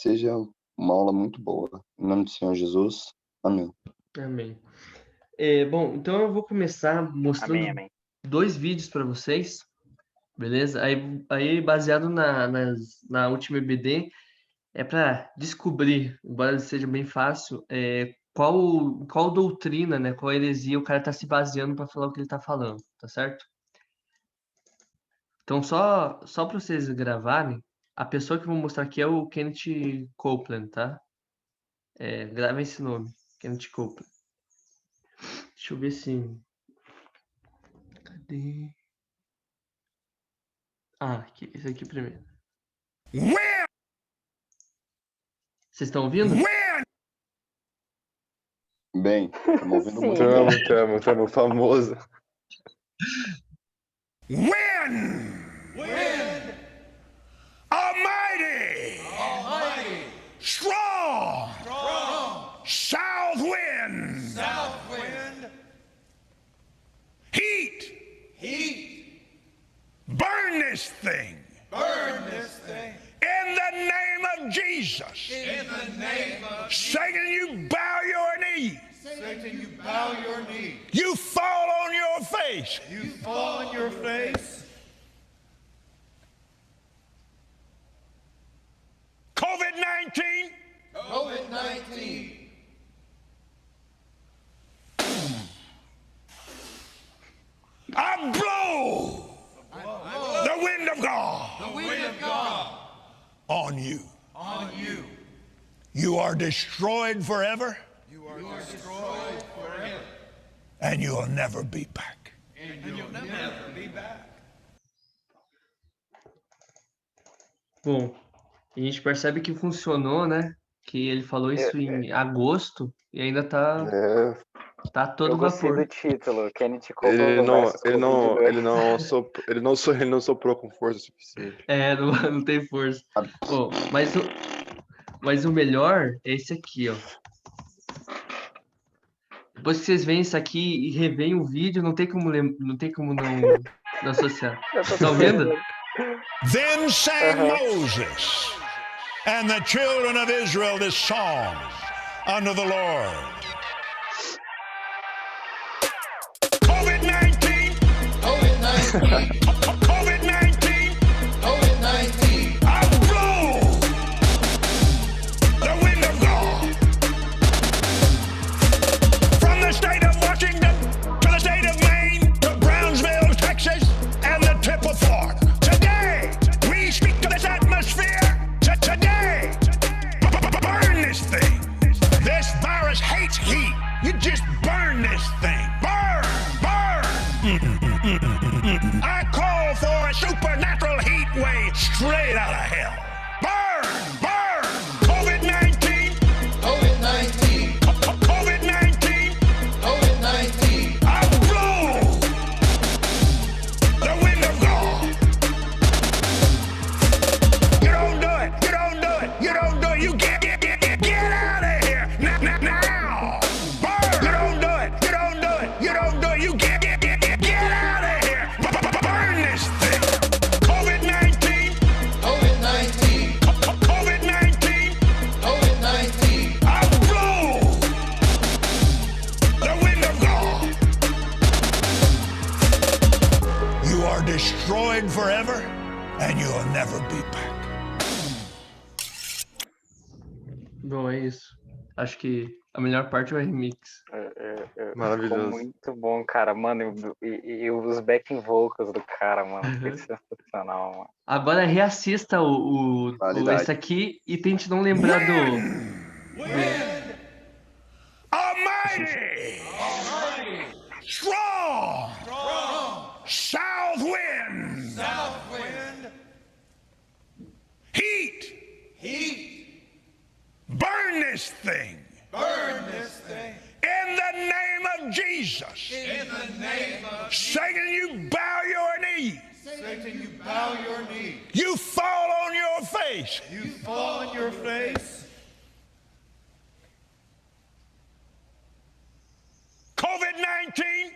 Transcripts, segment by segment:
seja uma aula muito boa. Em nome do Senhor Jesus. Amém. Amém. Bom, então eu vou começar mostrando Amém. 2 vídeos para vocês, beleza? Aí baseado na última EBD, é para descobrir, embora seja bem fácil, qual doutrina, né, qual heresia o cara está se baseando para falar o que ele está falando, tá certo? Então, só para vocês gravarem, a pessoa que eu vou mostrar aqui é o Kenneth Copeland, tá? Gravem esse nome, Kenneth Copeland. Deixa eu ver se... Cadê? Aqui, esse aqui primeiro. Vocês estão ouvindo? Bem, estamos ouvindo Sim. muito. Tamo famoso. When Almighty, strong, south wind, heat, burn this thing. In the name of Jesus. Satan, you bow your knee. You fall on your face. COVID-19. I blow the wind of God on you. You are destroyed forever. And you will never be back. Bom, a gente percebe que funcionou, né? Que ele falou isso em agosto e ainda tá todo Eu gostei vapor. do título, Kenneth Copeland versus Covid-2. Ele não soprou com força o suficiente. Não tem força. Bom, mas o melhor é esse aqui, ó. Depois que vocês veem isso aqui e reveem o vídeo, não tem como não associar. Tá ouvindo? Then sang Moses and the children of Israel this song unto the Lord. COVID-19. I blow the wind of God from the state of Washington to the state of Maine to Brownsville, Texas, and the tip of Florida. Today, we speak to this atmosphere. Today, burn this thing. This virus hates heat. You just burn this thing. Burn. I call for a supernatural heat wave straight out of hell. Burn. COVID-19. I blow the wind of God. You don't do it. You get out of here now. Burn. You don't do it. You get out of here. Burn this thing. COVID-19. I blow the wind of God. You are destroyed forever, and you will never be back. Bom, é isso. Acho que a melhor parte é o remix. Maravilhoso. Ficou muito bom, cara, mano. E os backing vocals do cara, mano. Foi sensacional, mano. Agora reassista Qualidade. esse aqui e tente não lembrar Almighty, strong, south wind, heat, burn this thing. In the name of Jesus. Satan, you bow your knee. You fall on your face. COVID-19.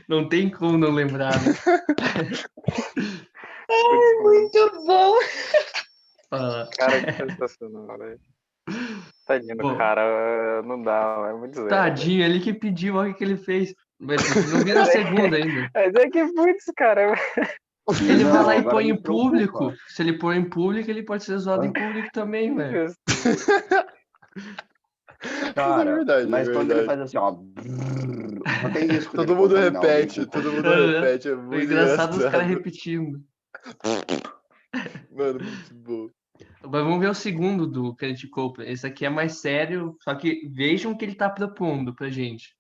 Não tem como não lembrar, né? Muito bom! Fala. Cara, que sensacional, velho. Tadinho do Bom. cara, não dá, é muito zoeira, velho. Tadinho, ele que pediu, olha o que ele fez. Mas não vi na segunda ainda. Mas é que, putz, cara, Ele vai Não, lá e agora põe me em público. preocupa. Se ele põe em público, ele pode ser zoado em público também, velho. justo. Cara, é verdade, mas é quando ele verdade. faz assim, ó. Só tem isso que Todo ele mundo contamina alguém repete, com- todo mundo Aham. repete, é O muito engraçado é os caras engraçado. repetindo. Mano, muito bom. Mas vamos ver o segundo do Kenneth Copeland. Esse aqui é mais sério, só que vejam o que ele tá propondo pra gente.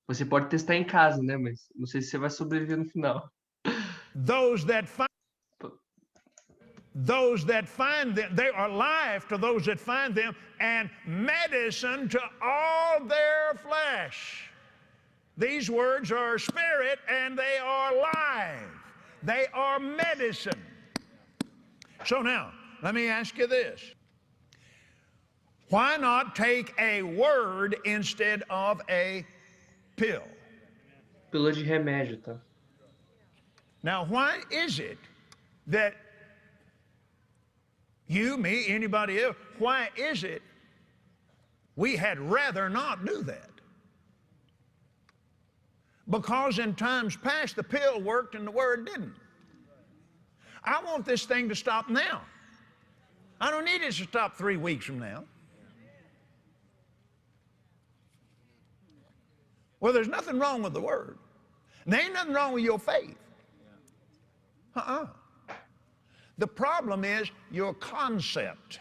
Você pode testar em casa, né? Mas não sei se você vai sobreviver no final. Those that find them, they are life to those that find them, and medicine to all their flesh. These words are spirit and they are life. They are medicine. So now, let me ask you this. Why not take a word instead of a pill? Pílula de remédio, tá? Now, why is it that you, me, anybody else, why is it we had rather not do that? Because in times past, the pill worked and the word didn't. I want this thing to stop now. I don't need it to stop 3 weeks from now. Well, there's nothing wrong with the word. There ain't nothing wrong with your faith. The problem is your concept.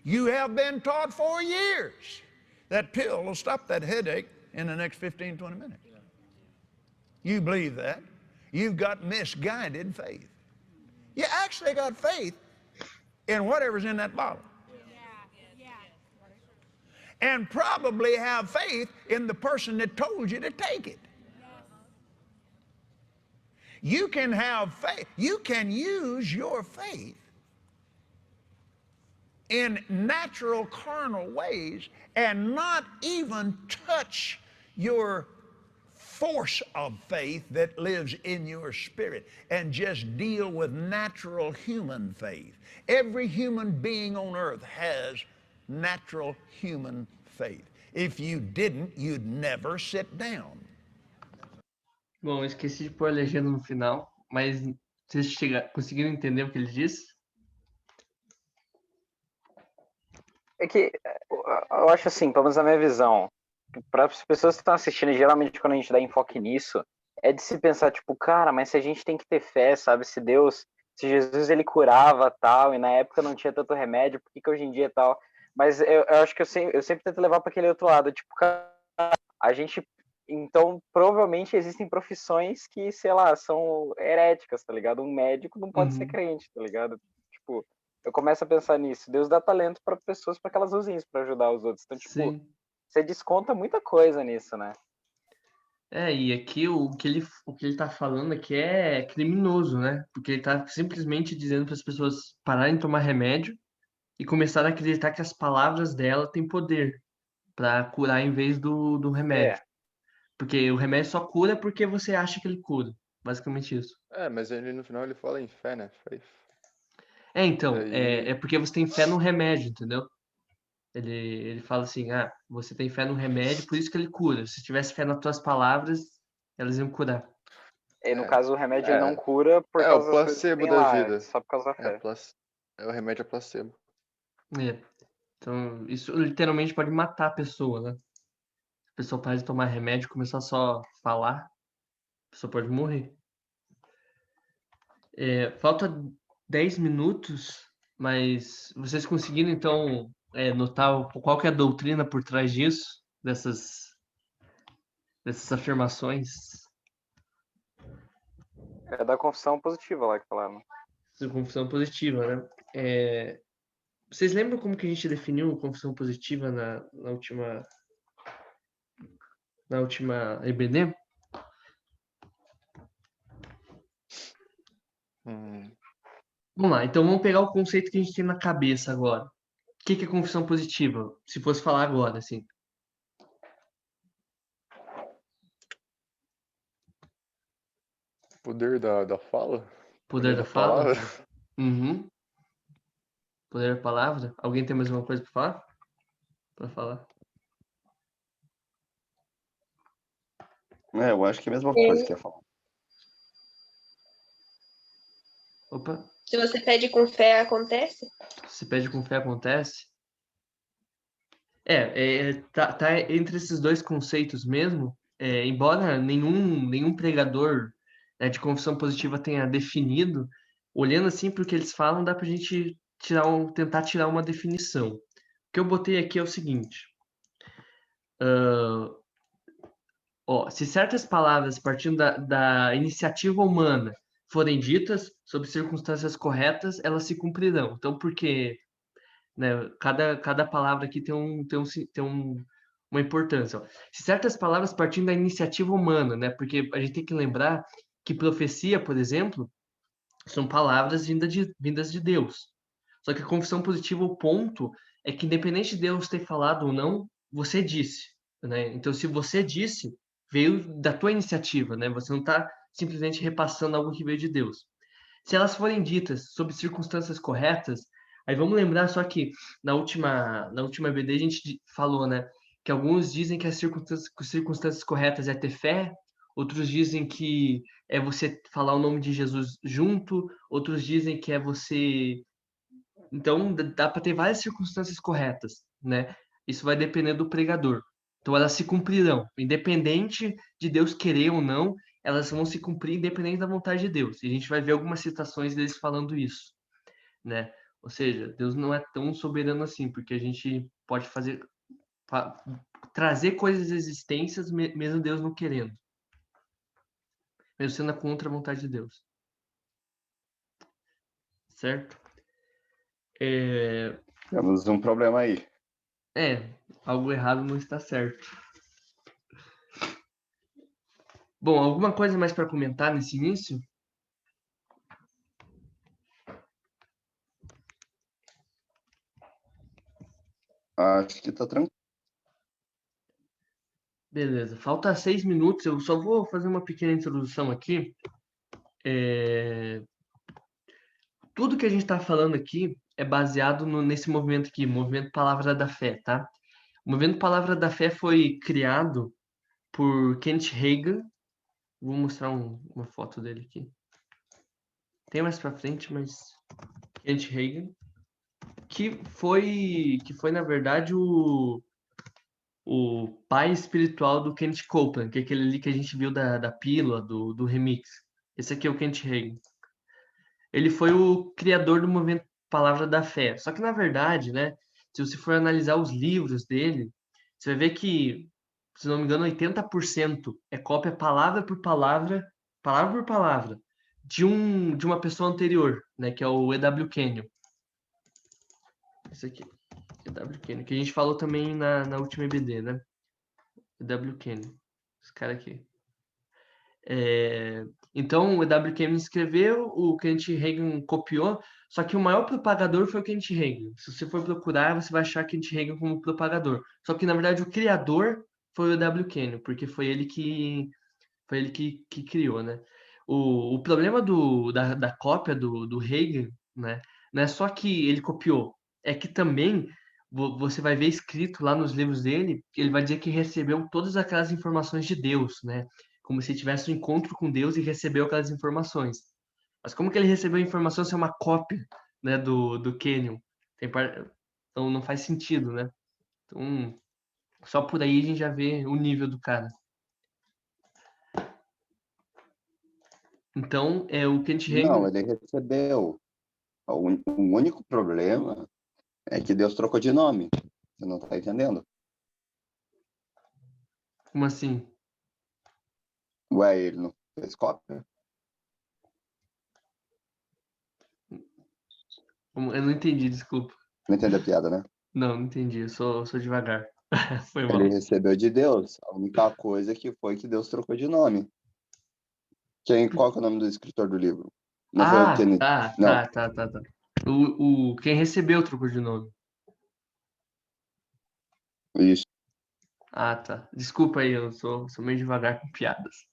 You have been taught for years that pill will stop that headache in the next 15, 20 minutes. You believe that. You've got misguided faith. You actually got faith in whatever's in that bottle. And probably have faith in the person that told you to take it. You can have faith. You can use your faith in natural carnal ways and not even touch your force of faith that lives in your spirit and just deal with natural human faith. Every human being on earth has natural human faith. If you didn't, you'd never sit down. Bom, eu esqueci de pôr a legenda no final, mas vocês conseguiram entender o que ele disse? É que eu acho assim, pelo menos na minha visão, para as pessoas que estão assistindo, geralmente quando a gente dá enfoque nisso, é de se pensar, tipo, cara, mas se a gente tem que ter fé, sabe? Se Deus, se Jesus ele curava tal, e na época não tinha tanto remédio, por que hoje em dia tal? Mas eu acho que eu sempre tento levar para aquele outro lado, tipo, cara, a gente. Então, provavelmente existem profissões que, sei lá, são heréticas, tá ligado? Um médico não pode ser crente, tá ligado? Tipo, eu começo a pensar nisso. Deus dá talento para pessoas para que elas usem isso para ajudar os outros. Então, tipo, Sim. você desconta muita coisa nisso, né? E aqui o que ele tá falando aqui é criminoso, né? Porque ele tá simplesmente dizendo para as pessoas pararem de tomar remédio e começarem a acreditar que as palavras dela têm poder para curar em vez do remédio. Porque o remédio só cura porque você acha que ele cura. Basicamente isso. Mas ele no final ele fala em fé, né? Faith. Então, Aí- é porque você tem fé no remédio, entendeu? Ele fala assim, você tem fé no remédio, por isso que ele cura. Se tivesse fé nas tuas palavras, elas iam curar. E no caso, o remédio ele não cura por É causa o das coisas que placebo tem da lá, vida. só por causa da fé. É o remédio a placebo. Então, isso literalmente pode matar a pessoa, né? A pessoa para de tomar remédio e começar só a falar, a pessoa pode morrer. Falta 10 minutos, mas vocês conseguiram, então, notar qual que é a doutrina por trás disso? Dessas afirmações? É da confissão positiva lá que falaram. Confissão positiva, né? Vocês lembram como que a gente definiu confissão positiva na última EBD? Vamos lá, então vamos pegar o conceito que a gente tem na cabeça agora. O que é confissão positiva? Se fosse falar agora, assim. Poder da fala? Poder da fala? palavra? Uhum. Poder da palavra? Alguém tem mais alguma coisa para falar? Para falar? Eu acho que é a mesma coisa que ia falar. Opa, Se você pede com fé, acontece? se pede com fé, acontece? Tá entre esses dois conceitos mesmo, embora nenhum pregador, né, de confissão positiva tenha definido, olhando assim para o que eles falam, dá para a gente tentar tirar uma definição. O que eu botei aqui é o seguinte: se certas palavras partindo da iniciativa humana forem ditas sob circunstâncias corretas, elas se cumprirão. Então, porque, né, cada palavra aqui tem uma importância. Ó. Se certas palavras partindo da iniciativa humana, né, porque a gente tem que lembrar que profecia, por exemplo, são palavras vindas de Deus. Só que a confissão positiva, o ponto é que independente de Deus ter falado ou não, você disse, né? Então, se você disse, veio da tua iniciativa, né? Você não está simplesmente repassando algo que veio de Deus. Se elas forem ditas sob circunstâncias corretas, aí vamos lembrar só que na última BD a gente falou, né, que alguns dizem que as circunstâncias corretas é ter fé, outros dizem que é você falar o nome de Jesus junto, outros dizem que é você. Então dá para ter várias circunstâncias corretas, né? Isso vai depender do pregador. Então elas se cumprirão, independente de Deus querer ou não, elas vão se cumprir independente da vontade de Deus. E a gente vai ver algumas citações deles falando isso, né? Ou seja, Deus não é tão soberano assim, porque a gente pode trazer coisas existências mesmo Deus não querendo, mesmo sendo contra a vontade de Deus, certo? Temos um problema aí. Algo errado não está certo. Bom, alguma coisa mais para comentar nesse início? Acho que tá tranquilo. Beleza, falta 6 minutos, eu só vou fazer uma pequena introdução aqui. Tudo que a gente está falando aqui é baseado nesse movimento aqui, movimento Palavra da Fé, tá? O movimento Palavra da Fé foi criado por Kent Hagen. Vou mostrar uma foto dele aqui. Tem mais para frente, mas Kent Hagen, que foi na verdade o pai espiritual do Kenneth Copeland, que é aquele ali que a gente viu da pílula, do remix. Esse aqui é o Kent Hagen. Ele foi o criador do movimento Palavra da Fé. Só que, na verdade, né, se você for analisar os livros dele, você vai ver que, se não me engano, 80% é cópia palavra por palavra, de uma pessoa anterior, né, que é o E.W. Kenyon. Esse aqui, E.W. Kenyon, que a gente falou também na última EBD, né? E.W. Kenyon, esse cara aqui. Então, o E.W. Kenyon escreveu, o Kent Hagen copiou, só que o maior propagador foi o Kent Hagen. Se você for procurar, você vai achar Kent Hagen como propagador. Só que, na verdade, o criador foi o E.W. Kenyon, porque foi ele que criou, né? O problema da cópia do Hagen, né, não é só que ele copiou, é que também você vai ver escrito lá nos livros dele, ele vai dizer que recebeu todas aquelas informações de Deus, né? Como se tivesse um encontro com Deus e recebeu aquelas informações. Mas como que ele recebeu a informação se é uma cópia, né, do Kenyon? Então não faz sentido, né? Então, só por aí a gente já vê o nível do cara. Então, o Kent Hagen... Não, ele recebeu. O único problema é que Deus trocou de nome. Você não tá entendendo? Como assim? Ué, ele não fez cópia? Eu não entendi, desculpa. Não entendeu a piada, né? Não entendi, eu sou devagar. Foi mal. Ele recebeu de Deus. A única coisa que foi que Deus trocou de nome. Qual que é o nome do escritor do livro? Não foi o Kennedy. Não. Tá. Quem recebeu trocou de nome. Isso. Ah, tá. Desculpa aí, eu sou meio devagar com piadas.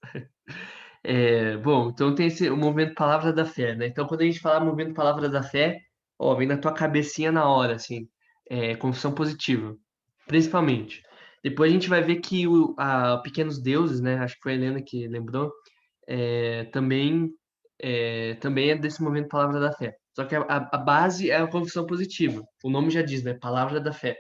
Bom, então tem o movimento Palavra da Fé, né? Então, quando a gente fala movimento Palavra da Fé, ó, vem na tua cabecinha na hora, assim, confissão positiva, principalmente. Depois a gente vai ver que Pequenos Deuses, né? Acho que foi a Helena que lembrou, também, também é desse movimento Palavra da Fé. Só que a base é a confissão positiva. O nome já diz, né? Palavra da Fé,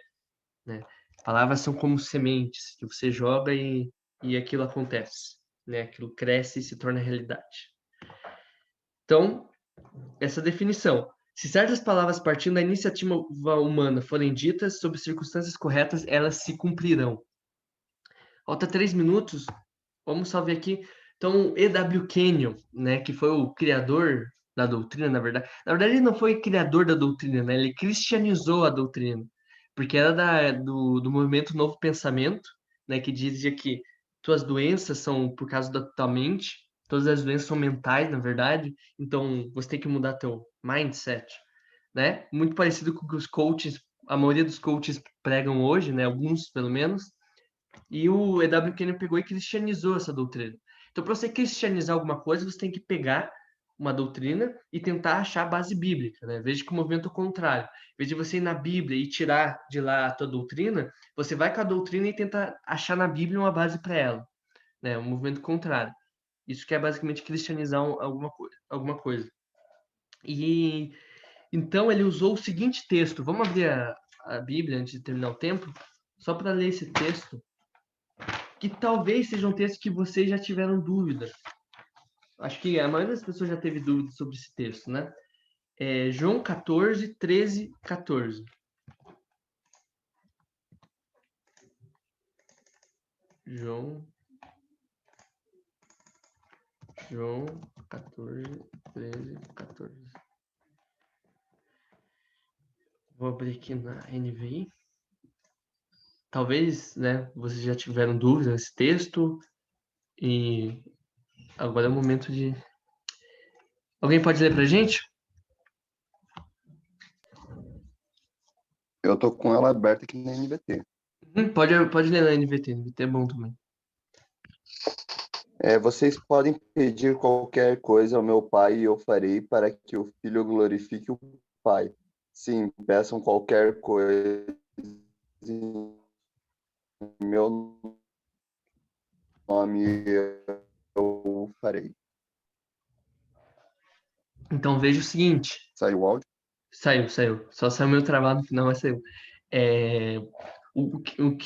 né? Palavras são como sementes que você joga e aquilo acontece, né? Aquilo cresce e se torna realidade. Então, essa definição. Se certas palavras partindo da iniciativa humana forem ditas sob circunstâncias corretas, elas se cumprirão. Falta 3 minutos. Vamos só ver aqui. Então, E.W. Kenyon, né, que foi o criador da doutrina, na verdade. Na verdade, ele não foi criador da doutrina, né? Ele cristianizou a doutrina. Porque era do movimento Novo Pensamento, né, que dizia que tuas doenças são por causa da tua mente, todas as doenças são mentais, na verdade, então você tem que mudar teu mindset, né? Muito parecido com o que os coaches, a maioria dos coaches pregam hoje, né? Alguns, pelo menos. E o E.W. Kenyon pegou e cristianizou essa doutrina. Então, para você cristianizar alguma coisa, você tem que pegar uma doutrina e tentar achar a base bíblica, né? Veja que o movimento é o contrário. Em vez de você ir na Bíblia e tirar de lá a tua doutrina, você vai com a doutrina e tenta achar na Bíblia uma base para ela, né? Um movimento contrário. Isso que é basicamente cristianizar alguma coisa. E então ele usou o seguinte texto. Vamos abrir a Bíblia antes de terminar o tempo, só para ler esse texto, que talvez seja um texto que vocês já tiveram dúvida. Acho que a maioria das pessoas já teve dúvida sobre esse texto, né? João 14, 13, 14. João 14, 13, 14. Vou abrir aqui na NVI. Talvez, né, vocês já tiveram dúvida nesse texto e agora é o momento de... Alguém pode ler pra gente? Eu tô com ela aberta aqui na NVT. Pode ler na NVT. NVT é bom também. Vocês podem pedir qualquer coisa ao meu Pai e eu farei para que o Filho glorifique o Pai. Sim, peçam qualquer coisa em meu nome eu farei. Então veja o seguinte. Saiu o áudio? Saiu. Só saiu meu trabalho no final, mas saiu.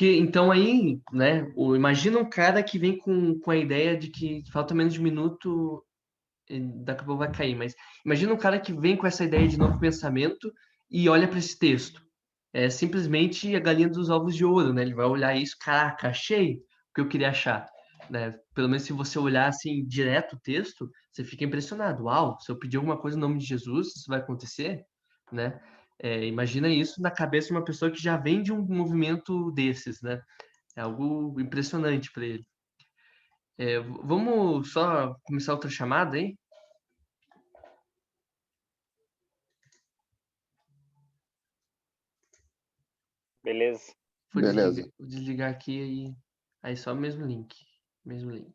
Então aí, né? Imagina um cara que vem com a ideia de que falta menos de um minuto, daqui a pouco vai cair, mas imagina um cara que vem com essa ideia de novo pensamento e olha para esse texto. É simplesmente a galinha dos ovos de ouro, né? Ele vai olhar isso, caraca, achei o que eu queria achar, né? Pelo menos se você olhar assim direto o texto, você fica impressionado. Uau, se eu pedir alguma coisa em nome de Jesus, isso vai acontecer, né? Imagina isso na cabeça de uma pessoa que já vem de um movimento desses, né? É algo impressionante para ele. Vamos só começar outra chamada aí? Beleza. Beleza. Vou desligar aqui aí só o mesmo link. Mesmo link.